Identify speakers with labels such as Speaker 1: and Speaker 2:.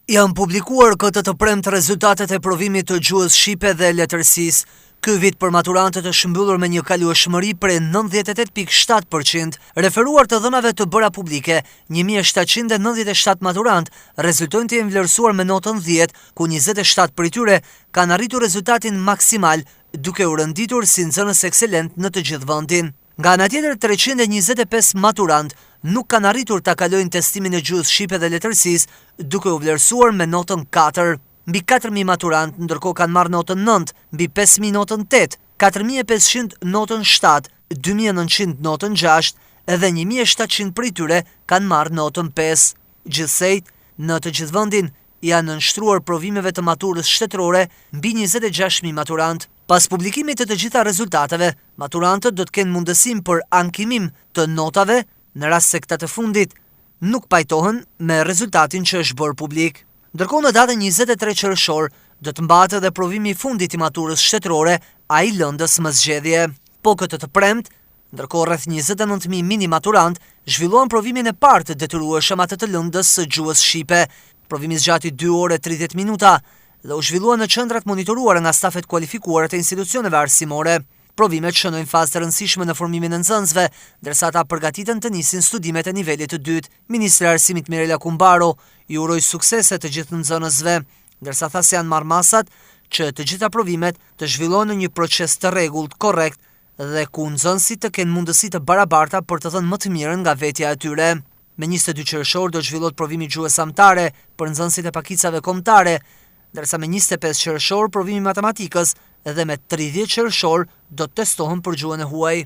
Speaker 1: Janë publikuar këtë të premtë rezultatet e provimit të gjuhës shqipe dhe letërsisë. Ky vit për maturantët është mbyllur me një kalueshmëri prej 98.7%, referuar të dhënave të bëra publike. 1797 maturant rezultojnë të jenë vlerësuar me notën 10, ku 27 prej tyre kanë arritur rezultatin maksimal, duke u renditur si nxënës ekselent në të gjithë vendin. Nga ana tjetër, 325 maturant nuk kanë arritur ta kalojnë testimin e gjuhës shqipe dhe letërsisë, duke u vlerësuar me notën 4. Mbi 4.000 maturant ndërkohë kanë marrë notën 9, mbi 5.000 notën 8, 4.500 notën 7, 2.900 notën 6 edhe 1.700 prej tyre kanë marrë notën 5. Gjithsej, në të gjithë vendin janë nënshtruar provimeve të maturës shtetërore mbi 26.000 maturant. Pas publikimit të të gjitha rezultateve, maturantët do të kenë mundësim për ankimim të notave në rast se këta të fundit nuk pajtohen me rezultatin që është bërë publik. Ndërkohë në datën 23 qershor do të mbahet edhe provimi i fundit i maturës shtetërore, ai lëndës më zgjedhje. Po këtë të premtë, ndërkohë rreth 29.000 mini maturant zhvilluan provimin e parë të detyrueshëm atë të lëndës së gjuhës shqipe. Provimi zgjati 2 orë e 30 minuta dhe u zhvillua në qendrat monitoruara nga stafet kualifikuar të institucioneve arsimore. Provimet shënojnë fazë të rëndësishme në formimin e nxënësve, ndërsa ata përgatiten të nisin studimet e nivelit të dytë. Ministri i Arsimit Mirela Kumbaro i uroi suksese të gjithë nxënësve, ndërsa tha se janë marrë masat që të gjitha provimet të zhvillohen në një proces të rregullt, korrekt dhe ku nxënësit të kenë mundësi të barabarta për të dhënë më të mirën nga vetja e tyre. Me 22 qershor do zhvillohet provimi gjuhës amtare për nxënësit e pakicave kombëtare, ndërsa me 25 qershor provimi matematikës dhe me 30 qershor do të testohen për gjuhën e huaj.